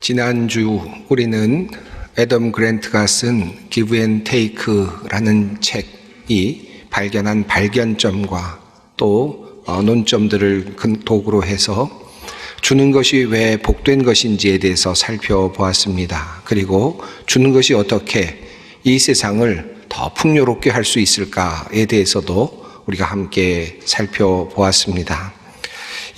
지난주 우리는 애덤 그랜트가 쓴 Give and Take라는 책이 발견한 발견점과 또 논점들을 도구로 해서 주는 것이 왜 복된 것인지에 대해서 살펴보았습니다. 그리고 주는 것이 어떻게 이 세상을 더 풍요롭게 할 수 있을까에 대해서도 우리가 함께 살펴보았습니다.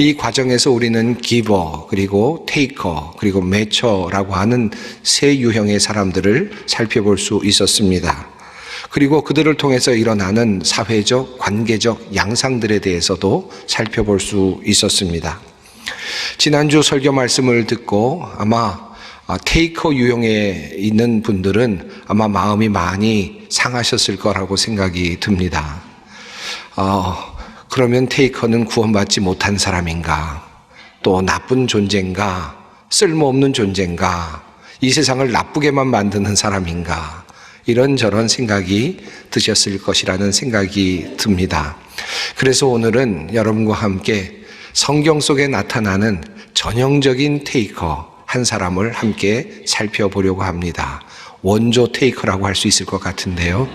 이 과정에서 우리는 기버, 그리고 테이커, 그리고 매처라고 하는 세 유형의 사람들을 살펴볼 수 있었습니다. 그리고 그들을 통해서 일어나는 사회적, 관계적 양상들에 대해서도 살펴볼 수 있었습니다. 지난주 설교 말씀을 듣고 아마 테이커 유형에 있는 분들은 아마 마음이 많이 상하셨을 거라고 생각이 듭니다. 그러면 테이커는 구원받지 못한 사람인가? 또 나쁜 존재인가? 쓸모없는 존재인가? 이 세상을 나쁘게만 만드는 사람인가? 이런저런 생각이 드셨을 것이라는 생각이 듭니다. 그래서 오늘은 여러분과 함께 성경 속에 나타나는 전형적인 테이커 한 사람을 함께 살펴보려고 합니다. 원조 테이커라고 할 수 있을 것 같은데요.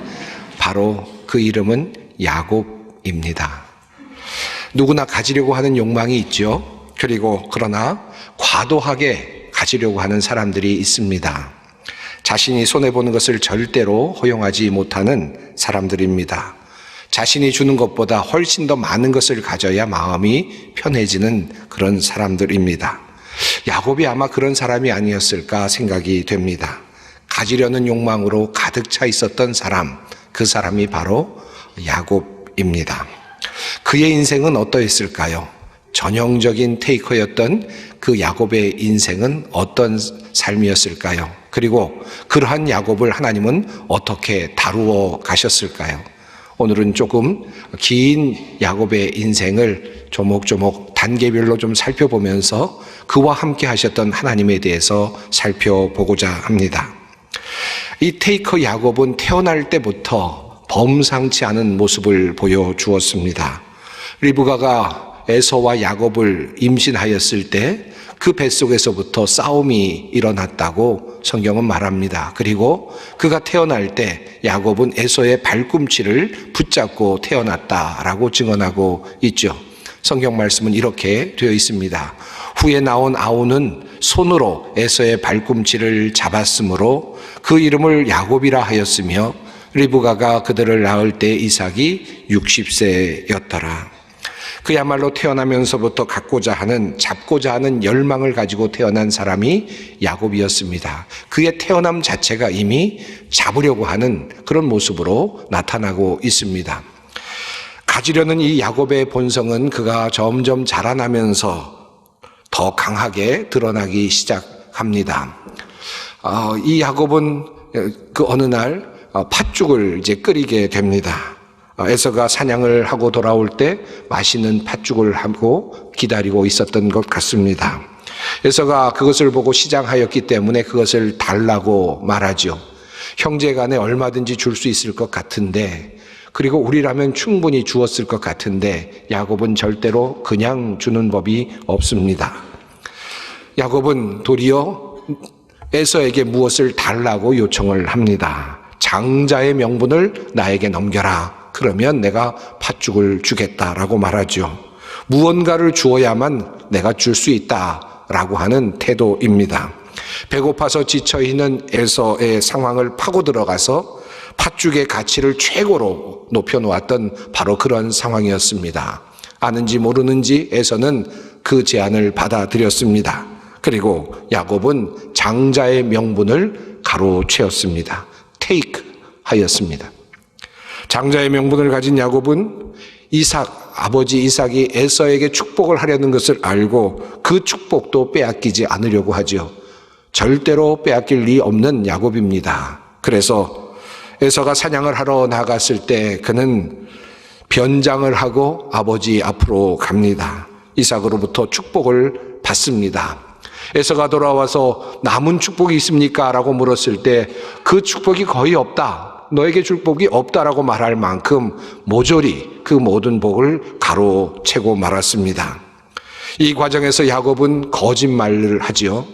바로 그 이름은 야곱입니다. 누구나 가지려고 하는 욕망이 있죠. 그리고 그러나 과도하게 가지려고 하는 사람들이 있습니다. 자신이 손해보는 것을 절대로 허용하지 못하는 사람들입니다. 자신이 주는 것보다 훨씬 더 많은 것을 가져야 마음이 편해지는 그런 사람들입니다. 야곱이 아마 그런 사람이 아니었을까 생각이 됩니다. 가지려는 욕망으로 가득 차 있었던 사람, 그 사람이 바로 야곱입니다. 그의 인생은 어떠했을까요? 전형적인 테이커였던 그 야곱의 인생은 어떤 삶이었을까요? 그리고 그러한 야곱을 하나님은 어떻게 다루어 가셨을까요? 오늘은 조금 긴 야곱의 인생을 조목조목 단계별로 좀 살펴보면서 그와 함께 하셨던 하나님에 대해서 살펴보고자 합니다. 이 테이커 야곱은 태어날 때부터 범상치 않은 모습을 보여주었습니다. 리브가가 에서와 야곱을 임신하였을 때 그 뱃속에서부터 싸움이 일어났다고 성경은 말합니다. 그리고 그가 태어날 때 야곱은 에서의 발꿈치를 붙잡고 태어났다라고 증언하고 있죠. 성경 말씀은 이렇게 되어 있습니다. 후에 나온 아우는 손으로 에서의 발꿈치를 잡았으므로 그 이름을 야곱이라 하였으며 리브가가 그들을 낳을 때 이삭이 60세였더라. 그야말로 태어나면서부터 갖고자 하는, 잡고자 하는 열망을 가지고 태어난 사람이 야곱이었습니다. 그의 태어남 자체가 이미 잡으려고 하는 그런 모습으로 나타나고 있습니다. 가지려는 이 야곱의 본성은 그가 점점 자라나면서 더 강하게 드러나기 시작합니다. 이 야곱은 그 어느 날 팥죽을 이제 끓이게 됩니다. 에서가 사냥을 하고 돌아올 때 맛있는 팥죽을 하고 기다리고 있었던 것 같습니다. 에서가 그것을 보고 시장하였기 때문에 그것을 달라고 말하죠. 형제간에 얼마든지 줄 수 있을 것 같은데, 그리고 우리라면 충분히 주었을 것 같은데 야곱은 절대로 그냥 주는 법이 없습니다. 야곱은 도리어 에서에게 무엇을 달라고 요청을 합니다. 장자의 명분을 나에게 넘겨라. 그러면 내가 팥죽을 주겠다라고 말하죠. 무언가를 주어야만 내가 줄 수 있다라고 하는 태도입니다. 배고파서 지쳐있는 에서의 상황을 파고 들어가서 팥죽의 가치를 최고로 높여놓았던 바로 그런 상황이었습니다. 아는지 모르는지 에서는 그 제안을 받아들였습니다. 그리고 야곱은 장자의 명분을 가로채었습니다. take 하였습니다. 장자의 명분을 가진 야곱은 아버지 이삭이 에서에게 축복을 하려는 것을 알고 그 축복도 빼앗기지 않으려고 하죠. 절대로 빼앗길 리 없는 야곱입니다. 그래서 에서가 사냥을 하러 나갔을 때 그는 변장을 하고 아버지 앞으로 갑니다. 이삭으로부터 축복을 받습니다. 에서가 돌아와서 남은 축복이 있습니까? 라고 물었을 때 그 축복이 거의 없다. 너에게 줄 복이 없다라고 말할 만큼 모조리 그 모든 복을 가로채고 말았습니다. 이 과정에서 야곱은 거짓말을 하지요.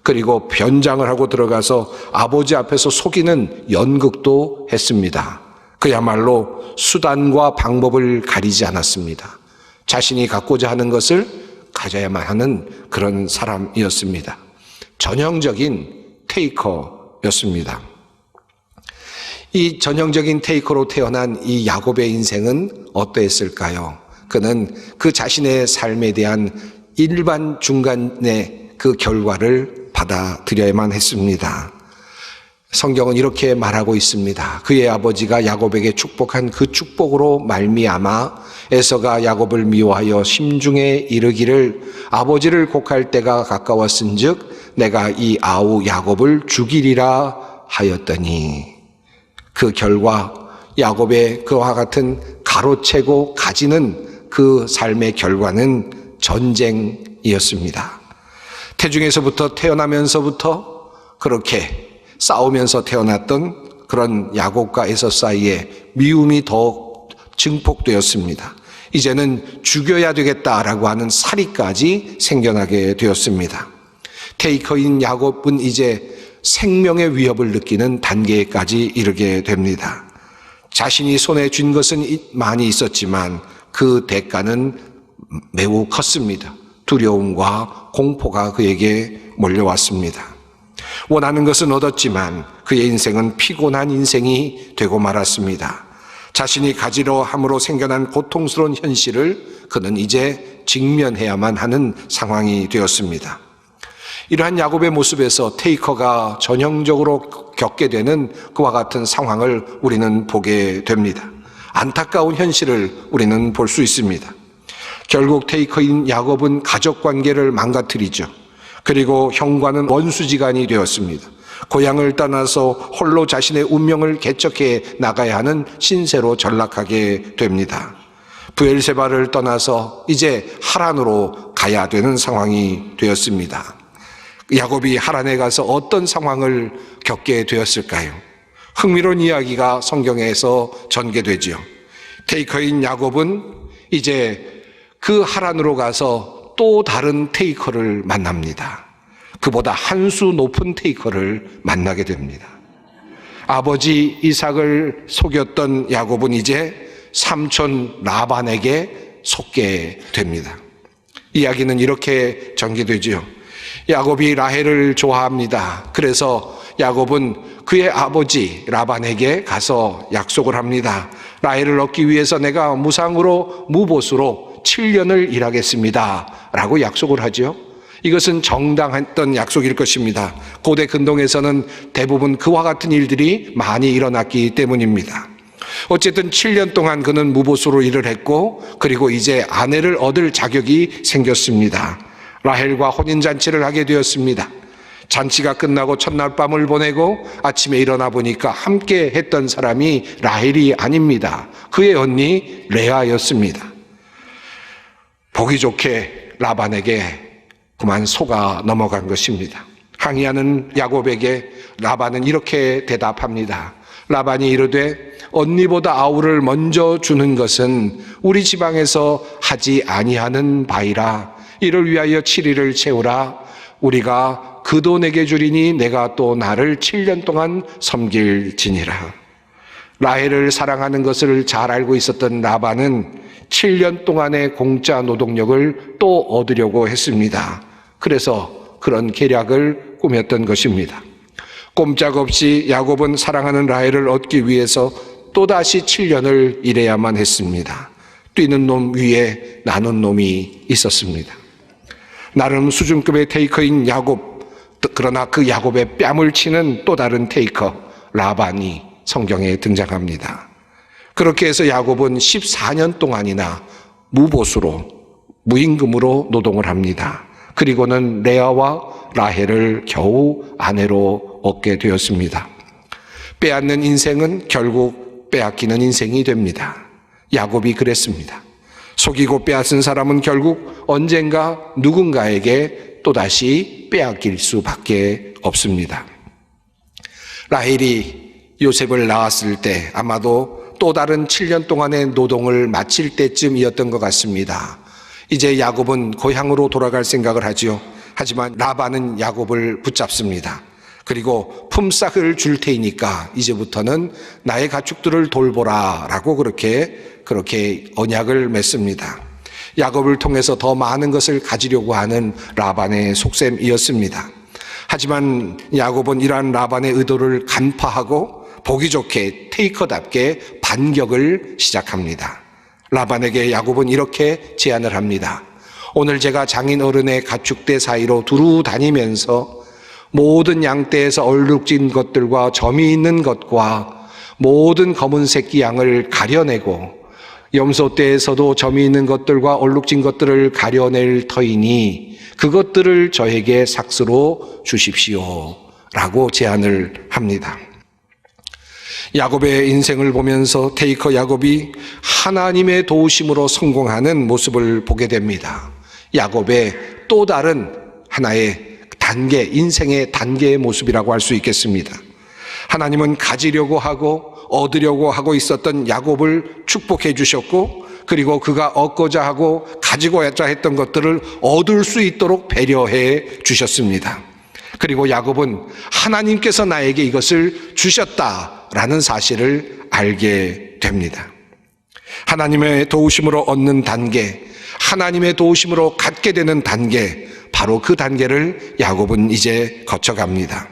그리고 변장을 하고 들어가서 아버지 앞에서 속이는 연극도 했습니다. 그야말로 수단과 방법을 가리지 않았습니다. 자신이 갖고자 하는 것을 가져야만 하는 그런 사람이었습니다. 전형적인 테이커였습니다. 이 전형적인 테이커로 태어난 이 야곱의 인생은 어떠했을까요? 그는 그 자신의 삶에 대한 일반 중간의 그 결과를 받아들여야만 했습니다. 성경은 이렇게 말하고 있습니다. 그의 아버지가 야곱에게 축복한 그 축복으로 말미암아 에서가 야곱을 미워하여 심중에 이르기를 아버지를 곡할 때가 가까웠은즉 내가 이 아우 야곱을 죽이리라 하였더니, 그 결과 야곱의 그와 같은 가로채고 가지는 그 삶의 결과는 전쟁이었습니다. 태중에서부터 태어나면서부터 그렇게 싸우면서 태어났던 그런 야곱과 에서 사이에 미움이 더 증폭되었습니다. 이제는 죽여야 되겠다라고 하는 살이까지 생겨나게 되었습니다. 테이커인 야곱은 이제 생명의 위협을 느끼는 단계까지 이르게 됩니다. 자신이 손에 쥔 것은 많이 있었지만 그 대가는 매우 컸습니다. 두려움과 공포가 그에게 몰려왔습니다. 원하는 것은 얻었지만 그의 인생은 피곤한 인생이 되고 말았습니다. 자신이 가지려 함으로 생겨난 고통스러운 현실을 그는 이제 직면해야만 하는 상황이 되었습니다. 이러한 야곱의 모습에서 테이커가 전형적으로 겪게 되는 그와 같은 상황을 우리는 보게 됩니다. 안타까운 현실을 우리는 볼 수 있습니다. 결국 테이커인 야곱은 가족관계를 망가뜨리죠. 그리고 형과는 원수지간이 되었습니다. 고향을 떠나서 홀로 자신의 운명을 개척해 나가야 하는 신세로 전락하게 됩니다. 브엘세바를 떠나서 이제 하란으로 가야 되는 상황이 되었습니다. 야곱이 하란에 가서 어떤 상황을 겪게 되었을까요? 흥미로운 이야기가 성경에서 전개되지요. 테이커인 야곱은 이제 그 하란으로 가서 또 다른 테이커를 만납니다. 그보다 한 수 높은 테이커를 만나게 됩니다. 아버지 이삭을 속였던 야곱은 이제 삼촌 라반에게 속게 됩니다. 이야기는 이렇게 전개되지요. 야곱이 라헬을 좋아합니다. 그래서 야곱은 그의 아버지 라반에게 가서 약속을 합니다. 라헬을 얻기 위해서 내가 무상으로 무보수로 7년을 일하겠습니다 라고 약속을 하죠. 이것은 정당했던 약속일 것입니다. 고대 근동에서는 대부분 그와 같은 일들이 많이 일어났기 때문입니다. 어쨌든 7년 동안 그는 무보수로 일을 했고, 그리고 이제 아내를 얻을 자격이 생겼습니다. 라헬과 혼인잔치를 하게 되었습니다. 잔치가 끝나고 첫날 밤을 보내고 아침에 일어나 보니까 함께 했던 사람이 라헬이 아닙니다. 그의 언니 레아였습니다. 보기 좋게 라반에게 그만 속아 넘어간 것입니다. 항의하는 야곱에게 라반은 이렇게 대답합니다. 라반이 이르되 언니보다 아우를 먼저 주는 것은 우리 지방에서 하지 아니하는 바이라. 이를 위하여 7일을 채우라. 우리가 그 돈에게 주리니 내가 또 나를 7년 동안 섬길지니라. 라헬을 사랑하는 것을 잘 알고 있었던 라반은 7년 동안의 공짜 노동력을 또 얻으려고 했습니다. 그래서 그런 계략을 꾸몄던 것입니다. 꼼짝없이 야곱은 사랑하는 라헬을 얻기 위해서 또다시 7년을 일해야만 했습니다. 뛰는 놈 위에 나눈 놈이 있었습니다. 나름 수준급의 테이커인 야곱, 그러나 그 야곱의 뺨을 치는 또 다른 테이커 라반이 성경에 등장합니다. 그렇게 해서 야곱은 14년 동안이나 무보수로, 무임금으로 노동을 합니다. 그리고는 레아와 라헬을 겨우 아내로 얻게 되었습니다. 빼앗는 인생은 결국 빼앗기는 인생이 됩니다. 야곱이 그랬습니다. 속이고 빼앗은 사람은 결국 언젠가 누군가에게 또다시 빼앗길 수밖에 없습니다. 라헬이 요셉을 낳았을 때 아마도 또 다른 7년 동안의 노동을 마칠 때쯤이었던 것 같습니다. 이제 야곱은 고향으로 돌아갈 생각을 하지요. 하지만 라반은 야곱을 붙잡습니다. 그리고 품삯을 줄 테니까 이제부터는 나의 가축들을 돌보라 라고 그렇게 언약을 맺습니다. 야곱을 통해서 더 많은 것을 가지려고 하는 라반의 속셈이었습니다. 하지만 야곱은 이러한 라반의 의도를 간파하고 보기 좋게 테이커답게 반격을 시작합니다. 라반에게 야곱은 이렇게 제안을 합니다. 오늘 제가 장인 어른의 가축대 사이로 두루 다니면서 모든 양떼에서 얼룩진 것들과 점이 있는 것과 모든 검은 새끼 양을 가려내고 염소떼에서도 점이 있는 것들과 얼룩진 것들을 가려낼 터이니 그것들을 저에게 삭스로 주십시오 라고 제안을 합니다. 야곱의 인생을 보면서 테이커 야곱이 하나님의 도우심으로 성공하는 모습을 보게 됩니다. 야곱의 또 다른 하나의 단계, 인생의 단계의 모습이라고 할 수 있겠습니다. 하나님은 가지려고 하고 얻으려고 하고 있었던 야곱을 축복해 주셨고, 그리고 그가 얻고자 하고 가지고자 했던 것들을 얻을 수 있도록 배려해 주셨습니다. 그리고 야곱은 하나님께서 나에게 이것을 주셨다라는 사실을 알게 됩니다. 하나님의 도우심으로 얻는 단계, 하나님의 도우심으로 갖게 되는 단계, 바로 그 단계를 야곱은 이제 거쳐갑니다.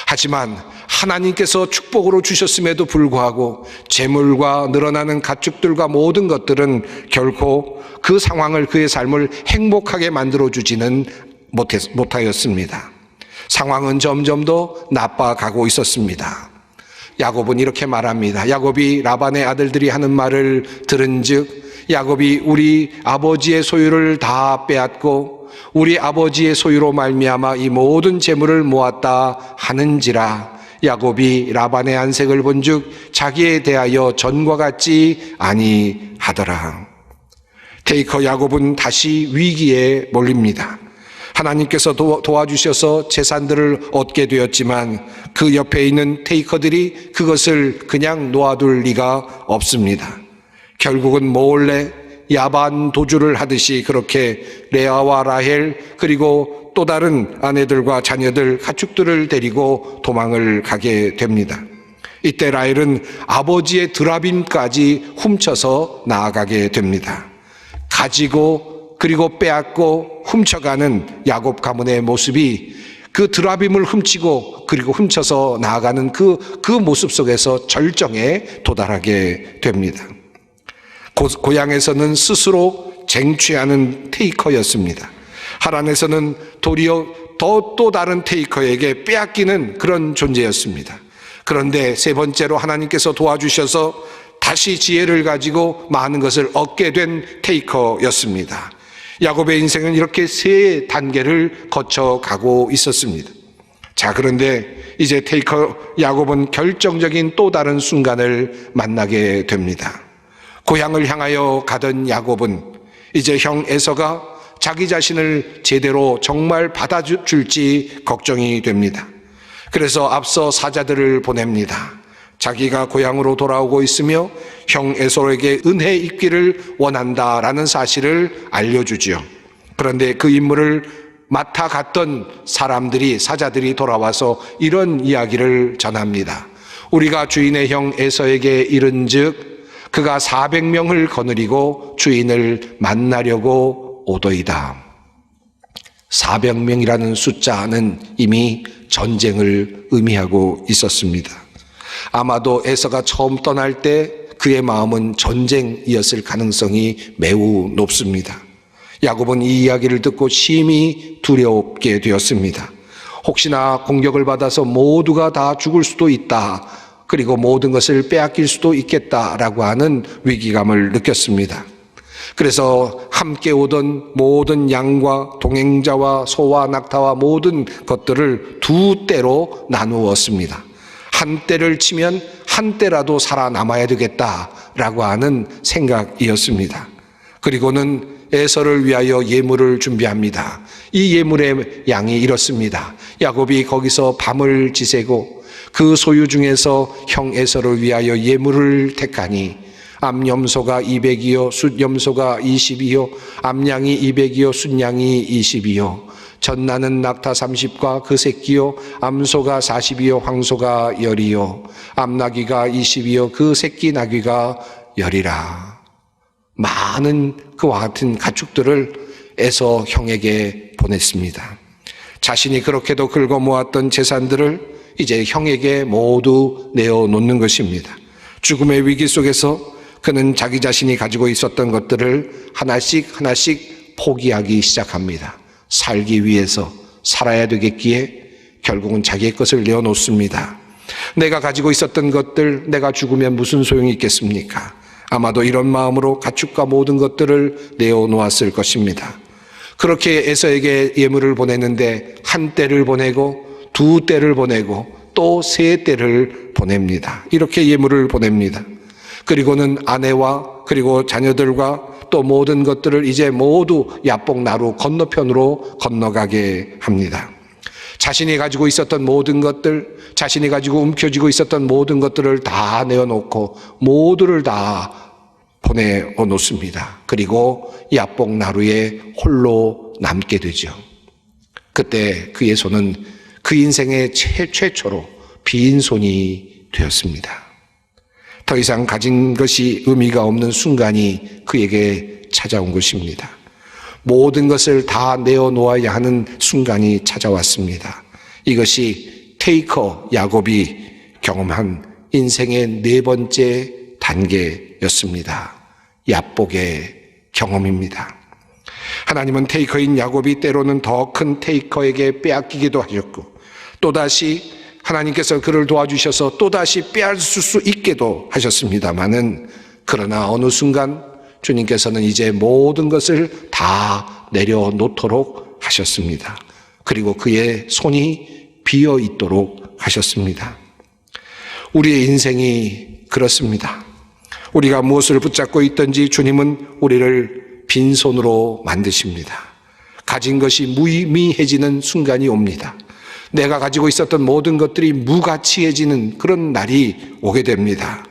하지만 하나님께서 축복으로 주셨음에도 불구하고 재물과 늘어나는 가축들과 모든 것들은 결코 그 상황을, 그의 삶을 행복하게 만들어주지는 못하였습니다. 상황은 점점 더 나빠가고 있었습니다. 야곱은 이렇게 말합니다. 야곱이 라반의 아들들이 하는 말을 들은즉 야곱이 우리 아버지의 소유를 다 빼앗고 우리 아버지의 소유로 말미암아 이 모든 재물을 모았다 하는지라. 야곱이 라반의 안색을 본즉 자기에 대하여 전과 같지 아니하더라. 테이커 야곱은 다시 위기에 몰립니다. 하나님께서 도와주셔서 재산들을 얻게 되었지만 그 옆에 있는 테이커들이 그것을 그냥 놓아둘 리가 없습니다. 결국은 몰래 야반 도주를 하듯이 그렇게 레아와 라헬 그리고 또 다른 아내들과 자녀들, 가축들을 데리고 도망을 가게 됩니다. 이때 라헬은 아버지의 드라빔까지 훔쳐서 나아가게 됩니다. 가지고 그리고 빼앗고 훔쳐가는 야곱 가문의 모습이 그 드라빔을 훔치고 그리고 훔쳐서 나아가는 그 모습 속에서 절정에 도달하게 됩니다. 고향에서는 스스로 쟁취하는 테이커였습니다. 하란에서는 도리어 또 다른 테이커에게 빼앗기는 그런 존재였습니다. 그런데 세 번째로 하나님께서 도와주셔서 다시 지혜를 가지고 많은 것을 얻게 된 테이커였습니다. 야곱의 인생은 이렇게 세 단계를 거쳐가고 있었습니다. 자, 그런데 이제 테이커 야곱은 결정적인 또 다른 순간을 만나게 됩니다. 고향을 향하여 가던 야곱은 이제 형 에서가 자기 자신을 제대로 정말 받아줄지 걱정이 됩니다. 그래서 앞서 사자들을 보냅니다. 자기가 고향으로 돌아오고 있으며 형 에서에게 은혜 입기를 원한다라는 사실을 알려주지요. 그런데 그 임무를 맡아갔던 사자들이 돌아와서 이런 이야기를 전합니다. 우리가 주인의 형 에서에게 이른즉 그가 400명을 거느리고 주인을 만나려고 오더이다. 400명이라는 숫자는 이미 전쟁을 의미하고 있었습니다. 아마도 에서가 처음 떠날 때 그의 마음은 전쟁이었을 가능성이 매우 높습니다. 야곱은 이 이야기를 듣고 심히 두렵게 되었습니다. 혹시나 공격을 받아서 모두가 다 죽을 수도 있다. 그리고 모든 것을 빼앗길 수도 있겠다라고 하는 위기감을 느꼈습니다. 그래서 함께 오던 모든 양과 동행자와 소와 낙타와 모든 것들을 두 떼로 나누었습니다. 한 떼를 치면 한 떼라도 살아남아야 되겠다라고 하는 생각이었습니다. 그리고는 에서를 위하여 예물을 준비합니다. 이 예물의 양이 이렇습니다. 야곱이 거기서 밤을 지새고 그 소유 중에서 형 에서를 위하여 예물을 택하니 암염소가 200이요 숫염소가 20이요 암양이 200이요 숫양이 20이요 전나는 낙타 30과 그 새끼요 암소가 40이요 황소가 10이요 암나귀가 20이요 그 새끼 나귀가 10이라. 많은 그와 같은 가축들을 에서 형에게 보냈습니다. 자신이 그렇게도 긁어 모았던 재산들을 이제 형에게 모두 내어놓는 것입니다. 죽음의 위기 속에서 그는 자기 자신이 가지고 있었던 것들을 하나씩 하나씩 포기하기 시작합니다. 살기 위해서 살아야 되겠기에 결국은 자기의 것을 내어놓습니다. 내가 가지고 있었던 것들, 내가 죽으면 무슨 소용이 있겠습니까? 아마도 이런 마음으로 가축과 모든 것들을 내어놓았을 것입니다. 그렇게 에서에게 예물을 보냈는데 한 떼를 보내고 두 떼를 보내고 또 세 떼를 보냅니다. 이렇게 예물을 보냅니다. 그리고는 아내와 그리고 자녀들과 또 모든 것들을 이제 모두 야복 나루 건너편으로 건너가게 합니다. 자신이 가지고 있었던 모든 것들, 자신이 가지고 움켜쥐고 있었던 모든 것들을 다 내어놓고 모두를 다 보내놓습니다. 그리고 야복 나루에 홀로 남게 되죠. 그때 그의 손은 그 인생의 최초로 빈손이 되었습니다. 더 이상 가진 것이 의미가 없는 순간이 그에게 찾아온 것입니다. 모든 것을 다 내어놓아야 하는 순간이 찾아왔습니다. 이것이 테이커 야곱이 경험한 인생의 네 번째 단계였습니다. 야복의 경험입니다. 하나님은 테이커인 야곱이 때로는 더 큰 테이커에게 빼앗기기도 하셨고 또다시 하나님께서 그를 도와주셔서 또다시 빼앗을 수 있게도 하셨습니다마는 그러나 어느 순간 주님께서는 이제 모든 것을 다 내려놓도록 하셨습니다. 그리고 그의 손이 비어 있도록 하셨습니다. 우리의 인생이 그렇습니다. 우리가 무엇을 붙잡고 있든지 주님은 우리를 빈손으로 만드십니다. 가진 것이 무의미해지는 순간이 옵니다. 내가 가지고 있었던 모든 것들이 무가치해지는 그런 날이 오게 됩니다.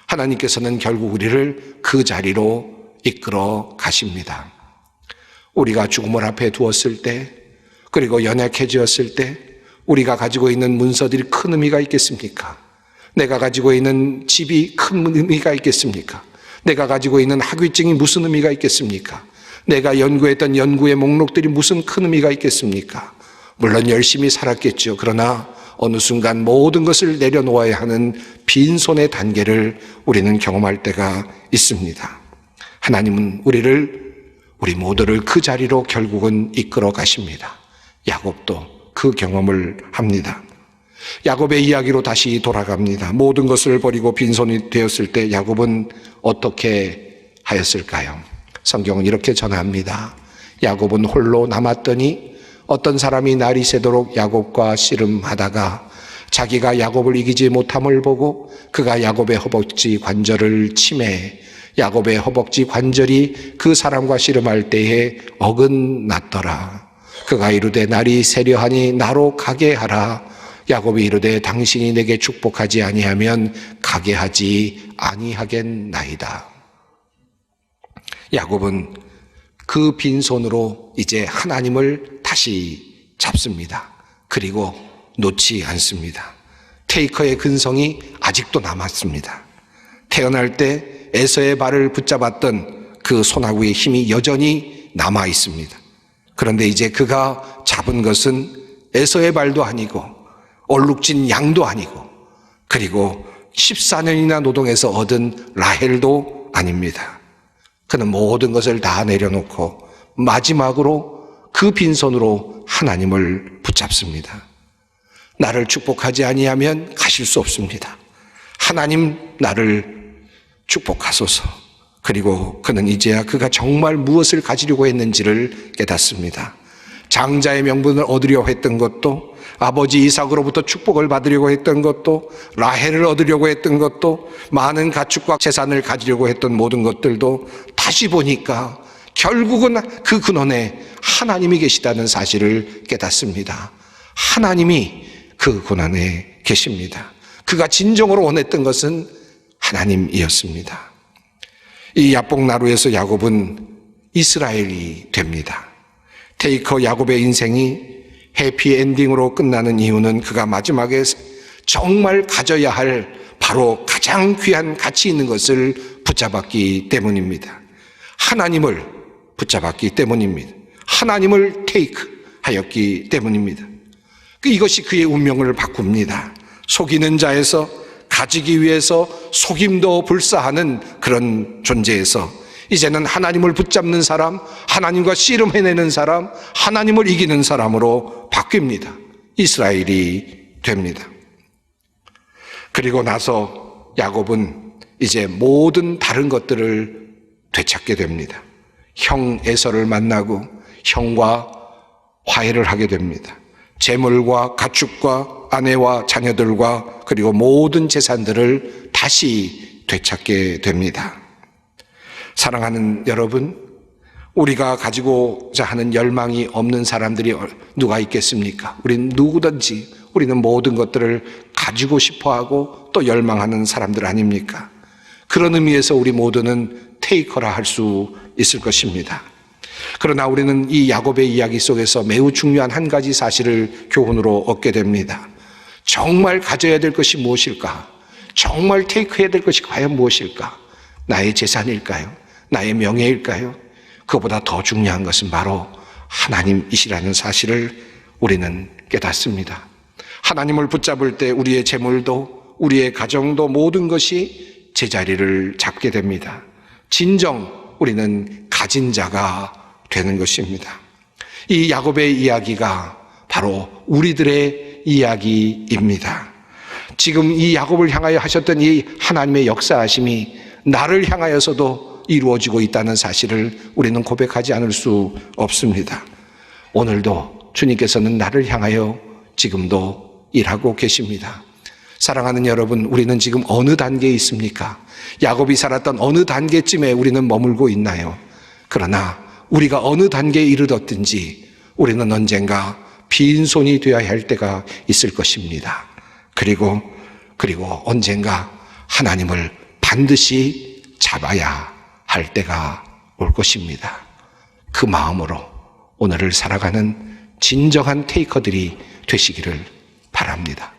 하나님께서는 결국 우리를 그 자리로 이끌어 가십니다. 우리가 죽음을 앞에 두었을 때, 그리고 연약해졌을 때 우리가 가지고 있는 문서들이 큰 의미가 있겠습니까? 내가 가지고 있는 집이 큰 의미가 있겠습니까? 내가 가지고 있는 학위증이 무슨 의미가 있겠습니까? 내가 연구했던 연구의 목록들이 무슨 큰 의미가 있겠습니까? 물론 열심히 살았겠죠. 그러나 어느 순간 모든 것을 내려놓아야 하는 빈손의 단계를 우리는 경험할 때가 있습니다. 하나님은 우리 모두를 그 자리로 결국은 이끌어 가십니다. 야곱도 그 경험을 합니다. 야곱의 이야기로 다시 돌아갑니다. 모든 것을 버리고 빈손이 되었을 때 야곱은 어떻게 하였을까요? 성경은 이렇게 전합니다. 야곱은 홀로 남았더니 어떤 사람이 날이 새도록 야곱과 씨름하다가 자기가 야곱을 이기지 못함을 보고 그가 야곱의 허벅지 관절을 치매 야곱의 허벅지 관절이 그 사람과 씨름할 때에 어긋났더라. 그가 이르되 날이 새려하니 나로 가게 하라. 야곱이 이르되 당신이 내게 축복하지 아니하면 가게 하지 아니하겠나이다. 야곱은 그 빈손으로 이제 하나님을 다시 잡습니다. 그리고 놓지 않습니다. 테이커의 근성이 아직도 남았습니다. 태어날 때 에서의 발을 붙잡았던 그 손아귀의 힘이 여전히 남아 있습니다. 그런데 이제 그가 잡은 것은 에서의 발도 아니고 얼룩진 양도 아니고 그리고 14년이나 노동해서 얻은 라헬도 아닙니다. 그는 모든 것을 다 내려놓고 마지막으로 그 빈손으로 하나님을 붙잡습니다. 나를 축복하지 아니하면 가실 수 없습니다. 하나님 나를 축복하소서. 그리고 그는 이제야 그가 정말 무엇을 가지려고 했는지를 깨닫습니다. 장자의 명분을 얻으려고 했던 것도 아버지 이삭으로부터 축복을 받으려고 했던 것도 라헬을 얻으려고 했던 것도 많은 가축과 재산을 가지려고 했던 모든 것들도 다시 보니까 결국은 그 근원에 하나님이 계시다는 사실을 깨닫습니다. 하나님이 그 근원에 계십니다. 그가 진정으로 원했던 것은 하나님이었습니다. 이 야복나루에서 야곱은 이스라엘이 됩니다. 테이커 야곱의 인생이 해피엔딩으로 끝나는 이유는 그가 마지막에 정말 가져야 할 바로 가장 귀한 가치 있는 것을 붙잡았기 때문입니다. 하나님을 붙잡았기 때문입니다. 하나님을 테이크하였기 때문입니다. 이것이 그의 운명을 바꿉니다. 속이는 자에서 가지기 위해서 속임도 불사하는 그런 존재에서 이제는 하나님을 붙잡는 사람, 하나님과 씨름해내는 사람, 하나님을 이기는 사람으로 바뀝니다. 이스라엘이 됩니다. 그리고 나서 야곱은 이제 모든 다른 것들을 되찾게 됩니다. 형 에서를 만나고 형과 화해를 하게 됩니다. 재물과 가축과 아내와 자녀들과 그리고 모든 재산들을 다시 되찾게 됩니다. 사랑하는 여러분, 우리가 가지고자 하는 열망이 없는 사람들이 누가 있겠습니까? 우리는 누구든지 우리는 모든 것들을 가지고 싶어하고 또 열망하는 사람들 아닙니까? 그런 의미에서 우리 모두는 테이커라 할 수 있을 것입니다. 그러나 우리는 이 야곱의 이야기 속에서 매우 중요한 한 가지 사실을 교훈으로 얻게 됩니다. 정말 가져야 될 것이 무엇일까? 정말 테이크해야 될 것이 과연 무엇일까? 나의 재산일까요? 나의 명예일까요? 그보다 더 중요한 것은 바로 하나님이시라는 사실을 우리는 깨닫습니다. 하나님을 붙잡을 때 우리의 재물도 우리의 가정도 모든 것이 제자리를 잡게 됩니다. 진정 우리는 가진 자가 되는 것입니다. 이 야곱의 이야기가 바로 우리들의 이야기입니다. 지금 이 야곱을 향하여 하셨던 이 하나님의 역사하심이 나를 향하여서도 이루어지고 있다는 사실을 우리는 고백하지 않을 수 없습니다. 오늘도 주님께서는 나를 향하여 지금도 일하고 계십니다. 사랑하는 여러분, 우리는 지금 어느 단계에 있습니까? 야곱이 살았던 어느 단계쯤에 우리는 머물고 있나요? 그러나 우리가 어느 단계에 이르렀든지 우리는 언젠가 빈손이 되어야 할 때가 있을 것입니다. 그리고 언젠가 하나님을 반드시 잡아야 할 때가 올 것입니다. 그 마음으로 오늘을 살아가는 진정한 테이커들이 되시기를 바랍니다.